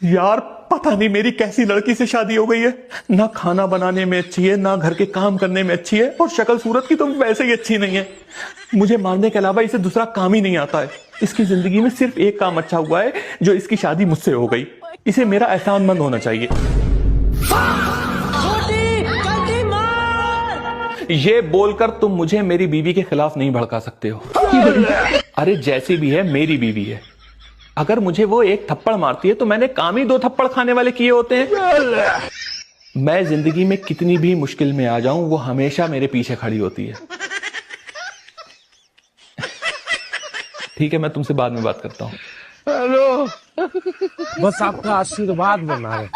यार पता नहीं मेरी कैसी लड़की से शादी हो गई है। ना खाना बनाने में अच्छी है, ना घर के काम करने में अच्छी है, और शक्ल सूरत की तो वैसे ही अच्छी नहीं है। मुझे मारने के अलावा इसे दूसरा काम ही नहीं आता है। इसकी जिंदगी में सिर्फ एक काम अच्छा हुआ है, जो इसकी शादी मुझसे हो गई। इसे मेरा एहसानमंद होना चाहिए। ये बोलकर तुम मुझे मेरी बीवी के खिलाफ नहीं भड़का सकते हो। अरे जैसी भी है मेरी बीवी है। अगर मुझे वो एक थप्पड़ मारती है तो मैंने काम ही 2 थप्पड़ खाने वाले किए होते हैं। मैं जिंदगी में कितनी भी मुश्किल में आ जाऊं, वो हमेशा मेरे पीछे खड़ी होती है। ठीक है, मैं तुमसे बाद में बात करता हूं। हेलो, बस आपका आशीर्वाद बना रहे।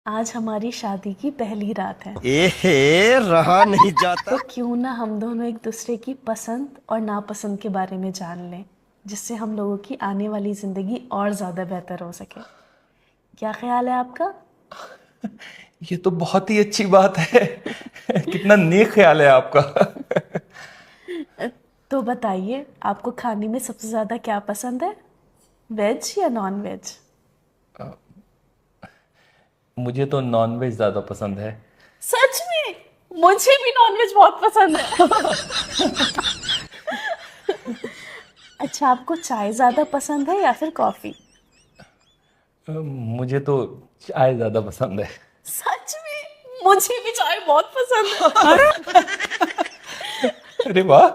आज हमारी शादी की पहली रात है। एहे, रहा नहीं जाता। तो क्यों ना हम दोनों एक दूसरे की पसंद और नापसंद के बारे में जान लें, जिससे हम लोगों की आने वाली जिंदगी और ज्यादा बेहतर हो सके। क्या ख्याल है आपका? ये तो बहुत ही अच्छी बात है। कितना नेक ख्याल है आपका। तो बताइए, आपको खाने में सबसे ज्यादा क्या पसंद है, वेज या नॉन वेज? मुझे तो नॉनवेज ज्यादा पसंद है। सच में? मुझे भी नॉनवेज बहुत पसंद है। अच्छा, आपको चाय ज्यादा पसंद है या फिर कॉफी? मुझे तो चाय ज्यादा पसंद है। सच में? मुझे भी चाय बहुत पसंद है। अरे वाह।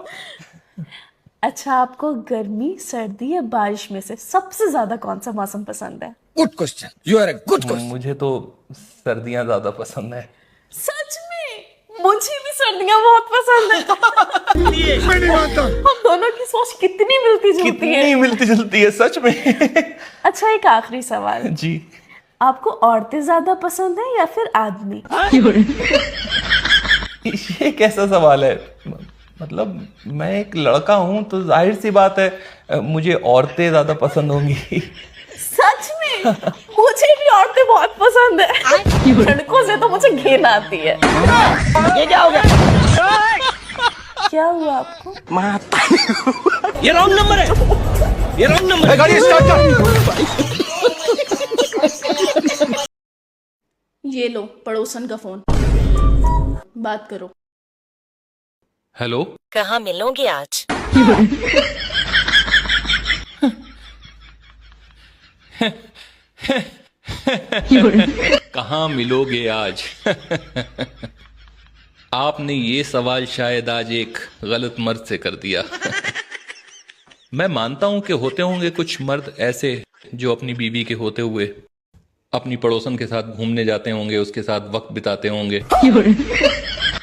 अच्छा, आपको गर्मी, सर्दी या बारिश में से सबसे ज्यादा कौन सा मौसम पसंद है? Good question, you are a good question. मुझे तो सर्दियां ज्यादा पसंद है। सच में? मुझे भी सर्दियां बहुत पसंद है। मैं नहीं मानता। हम दोनों की सोच कितनी मिलती जुलती है। कितनी मिलती जुलती है सच में। अच्छा, एक आखिरी सवाल जी। आपको औरतें ज्यादा पसंद है या फिर आदमी? ये कैसा सवाल है? मतलब मैं एक लड़का हूं तो जाहिर सी बात है मुझे औरतें ज्यादा पसंद होंगी। सच में? मुझे भी औरतें बहुत पसंद है। लड़कों से तो मुझे घिन आती है। ये क्या हो गया? क्या हुआ आपको? ये रॉन्ग नंबर है, ये रॉन्ग नंबर है। गाड़ी स्टार्ट कर। ये लो पड़ोसन का फोन, बात करो। हेलो, कहाँ मिलोगे आज? कहाँ मिलोगे आज? आपने ये सवाल शायद आज एक गलत मर्द से कर दिया। मैं मानता हूं कि होते होंगे कुछ मर्द ऐसे जो अपनी बीवी के होते हुए अपनी पड़ोसन के साथ घूमने जाते होंगे, उसके साथ वक्त बिताते होंगे।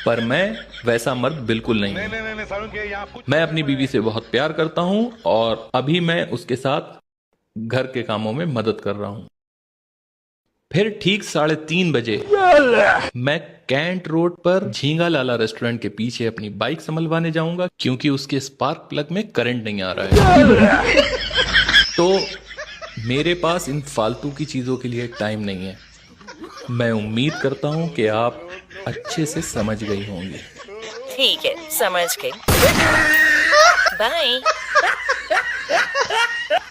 पर मैं वैसा मर्द बिल्कुल नहीं हूं। मैं अपनी बीवी से बहुत प्यार करता हूं और अभी मैं उसके साथ घर के कामों में मदद कर रहा हूं। फिर ठीक 3:30 बजे मैं कैंट रोड पर झींगा लाला रेस्टोरेंट के पीछे अपनी बाइक संभलवाने जाऊंगा, क्योंकि उसके स्पार्क प्लग में करंट नहीं आ रहा है। तो मेरे पास इन फालतू की चीजों के लिए टाइम नहीं है। मैं उम्मीद करता हूं कि आप अच्छे से समझ गई होंगी। ठीक है, समझ गई। बाय।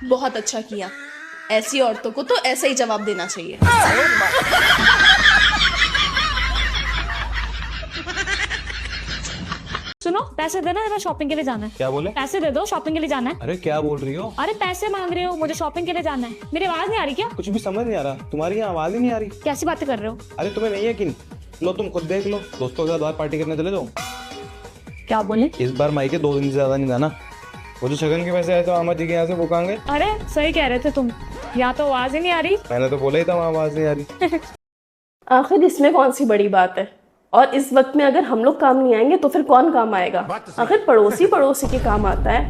बहुत अच्छा किया। ऐसी औरतों को तो ऐसे ही जवाब देना चाहिए। सुनो, पैसे देना, जरा शॉपिंग के लिए जाना है। क्या बोले? पैसे दे दो, शॉपिंग के लिए जाना है। अरे क्या बोल रही हो? अरे पैसे मांग रहे हो, मुझे शॉपिंग के लिए जाना है। मेरी आवाज नहीं आ रही क्या? कुछ भी समझ नहीं आ रहा, तुम्हारी यहाँ आवाज ही नहीं आ रही। कैसी बातें कर रहे हो? अरे तुम्हें नहीं यकीन? लो तुम खुद देख लो, दोस्तों के साथ बाहर पार्टी करने चले जाओ। क्या बोले? इस बार मायके 2 दिन से ज्यादा नहीं जाना। वो जो शगन के पैसे आए थे अहमद जी के यहाँ से वो कहाँ गए? अरे सही कह रहे थे तुम, यहाँ तो आवाज ही नहीं आ रही। मैंने तो बोला ही था वहाँ आवाज नहीं आ रही। आखिर इसमें कौन सी बड़ी बात है? और इस वक्त में अगर हम लोग काम नहीं आएंगे तो फिर कौन काम आएगा? आखिर पड़ोसी पड़ोसी के काम आता है।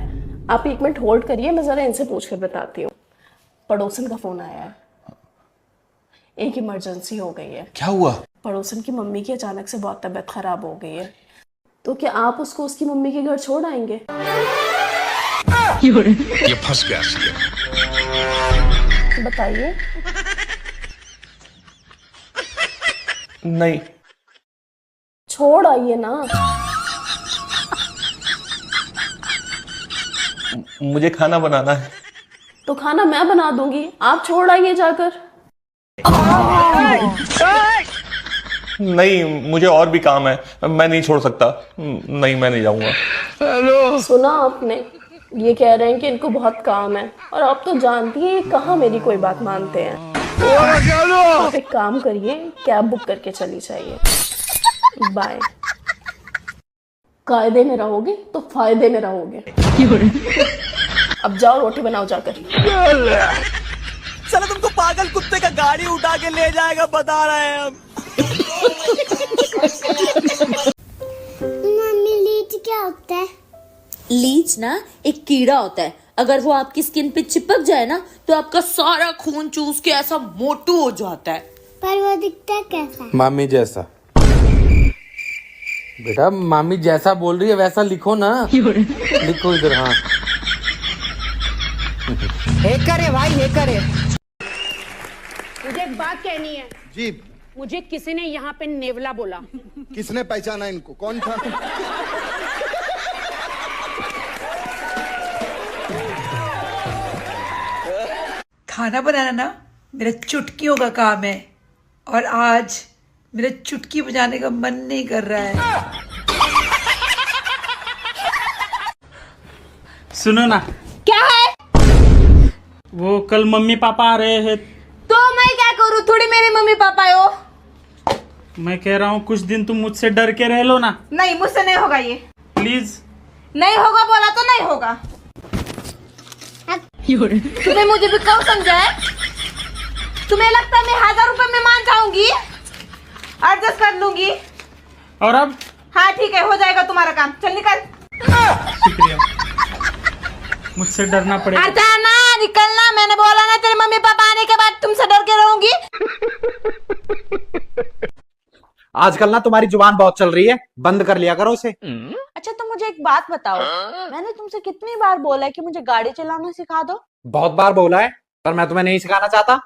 आप 1 मिनट होल्ड करिए, मैं जरा इनसे पूछ कर बताती हूँ। पड़ोसन का फोन आया है, एक इमरजेंसी हो गई है। क्या हुआ? पड़ोसन की मम्मी की अचानक से बहुत तबीयत खराब हो गई है। तो क्या आप उसको उसकी मम्मी के घर छोड़ आएंगे? ये फंस गया। बताइए। नहीं, छोड़ आइए ना। मुझे खाना बनाना है। तो खाना मैं बना दूंगी, आप छोड़ आइए जाकर। नहीं, मुझे और भी काम है, मैं नहीं छोड़ सकता। नहीं, मैं नहीं जाऊंगा। सुना आपने, ये कह रहे हैं कि इनको बहुत काम है, और आप तो जानती हैं ये कहाँ मेरी कोई बात मानते हैं। आप एक काम करिए, कैब बुक करके चली जाइए। बाय। कायदे में रहोगे तो फायदे में रहोगे। अब जाओ रोटी बनाओ जाकर। साला तुमको पागल कुत्ते का गाड़ी उठा के ले जाएगा, बता रहे हैं हम। मम्मी लीच क्या होता है? लीच ना एक कीड़ा होता है, अगर वो आपकी स्किन पे चिपक जाए ना तो आपका सारा खून चूस के ऐसा मोटू हो जाता है। पर वो दिखता कैसा है? मामी जैसा। बेटा मामी जैसा बोल रही है वैसा लिखो ना। लिखो इधर। हाँ मुझे एक बात कहनी है जी। मुझे किसी ने यहाँ पे नेवला बोला। किसने पहचाना इनको, कौन था? खाना बनाना ना मेरा चुटकियों का काम है, और आज मेरा चुटकी बजाने का मन नहीं कर रहा है। सुनो ना। क्या है? वो कल मम्मी पापा आ रहे हैं। तो मैं क्या करूँ, थोड़ी मेरे मम्मी पापा हो। मैं कह रहा हूँ कुछ दिन तुम मुझसे डर के रह लो ना। नहीं, मुझसे नहीं होगा ये। प्लीज। नहीं होगा बोला तो नहीं होगा। तुम्हें मुझे भी कब समझा है? तुम्हें लगता है मैं 1000 रुपए में मान जाऊंगी? एडजस्ट कर लूंगी। और अब? हाँ ठीक है, हो जाएगा तुम्हारा काम। चल निकल। शुक्रिया, मुझसे डरना पड़ेगा। ना निकलना, मैंने बोला ना तेरे मम्मी पापा आने के बाद तुमसे डर के रहूंगी। आजकल ना तुम्हारी जुबान बहुत चल रही है, बंद कर लिया करो उसे। अच्छा तो मुझे एक बात बताओ, मैंने तुमसे कितनी बार बोला है कि मुझे गाड़ी चलाना सिखा दो? बहुत बार बोला है, पर मैं तुम्हें नहीं सिखाना चाहता।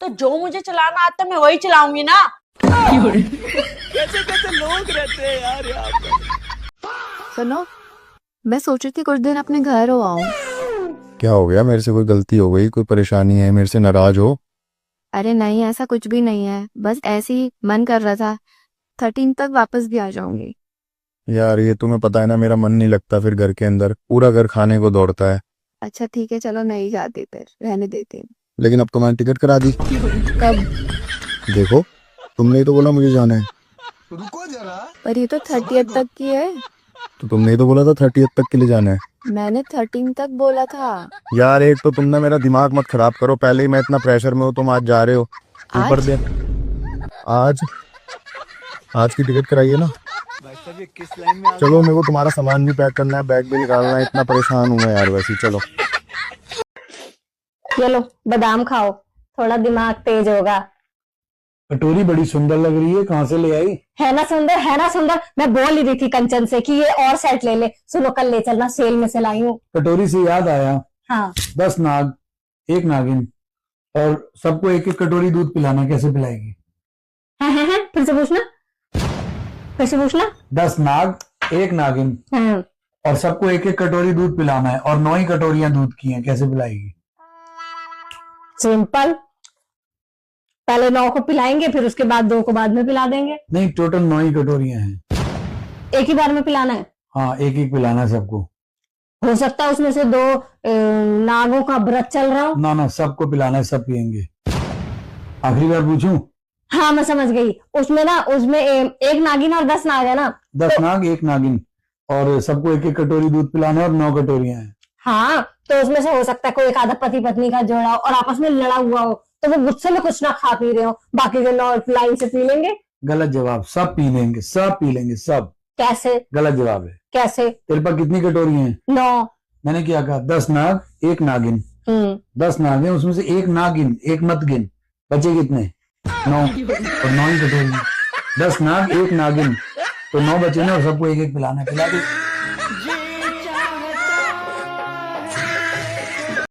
तो जो मुझे चलाना आता है मैं वही चलाऊंगी ना। कैसे कैसे लोग रहते हैं यार यहाँ पे। सुनो, मैं सोच रही थी कुछ दिन अपने घर हो आऊं। क्या हो गया? मेरे से कोई गलती हो गई, कोई परेशानी है, मेरे से नाराज हो? अरे नहीं, ऐसा कुछ भी नहीं है, बस ऐसे ही मन कर रहा था। 13 तक वापस भी आ जाऊंगी। यार ये तुम्हें पता है ना, मेरा मन नहीं लगता फिर घर के अंदर, पूरा घर खाने को दौड़ता है। अच्छा ठीक है, चलो नहीं जाती, फिर रहने देते हैं। लेकिन अब तो मैंने टिकट करा दी। कब? देखो, तुमने ही तो बोला मुझे जाना है। रुको जरा। पर ये तो 30th तक की है। तो तुमने ही तो बोला था 30th तक के लिए जाना है। मैंने 13 तक बोला था। यार एक तो तुम ना मेरा दिमाग मत खराब करो, पहले ही मैं इतना प्रेशर में हूँ, तुम आज जा रहे हो ऊपर दे। आज की टिकट कराइए ना। चलो, मेरे को तुम्हारा सामान भी पैक करना है, बैग भी निकालना है, इतना परेशान हूँ मैं यार। वैसे चलो। ये लो बादाम खाओ, थोड़ा दिमाग तेज होगा। कटोरी बड़ी सुंदर लग रही है, कहाँ से ले आई? है ना सुंदर, है ना सुंदर। मैं बोल ही रही थी कंचन से कि ये और सेट ले ले। सुनो, कल ले चलना, सेल में से लाई हूँ। कटोरी से याद आया। हाँ। 10 नाग, 1 नागिन, और सबको एक एक कटोरी दूध पिलाना, कैसे पिलाएगी? है फिर से पूछना, फिर से पूछना। 10 नाग, 1 नागिन, हाँ। और सबको एक एक कटोरी दूध पिलाना है, और 9 ही कटोरियां दूध की हैं, कैसे पिलाएगी? सिंपल, पहले 9 को पिलाएंगे, फिर उसके बाद 2 को बाद में पिला देंगे। नहीं, टोटल 9 ही कटोरियां हैं। एक ही बार में पिलाना है? हाँ, एक एक पिलाना है सबको। हो सकता है उसमें से 2 नागों का व्रत चल रहा हो। ना, सबको पिलाना है, सब पियेंगे। आखिरी बार पूछूं? हाँ मैं समझ गई। उसमें एक नागिन और 10 नाग है ना? 10 नाग, 1 नागिन, और सबको एक एक कटोरी दूध पिलाना है, और 9 कटोरियां हैं। हाँ, तो उसमें से हो सकता है कोई एक आधा पति पत्नी का जोड़ा हो और आपस में लड़ा हुआ हो, तो वो गुस्से में कुछ ना खा पी रहे हो, बाकी के 9 लाइन से पी लेंगे। गलत जवाब। सब पी लेंगे, सब पी लेंगे, सब। कैसे? गलत जवाब है। कैसे? तेरे पास कितनी कटोरी हैं? 9। मैंने क्या कहा? 10 नाग, 1 नागिन। 10 नाग है, उसमें से 1 नागिन, 1 मत गिन। बचे कितने? 9, और 9 ही कटोरी। 10 नाग, 1 नागिन, तो 9 बचे ना, और सबको एक एक पिलाना है। पिला दे।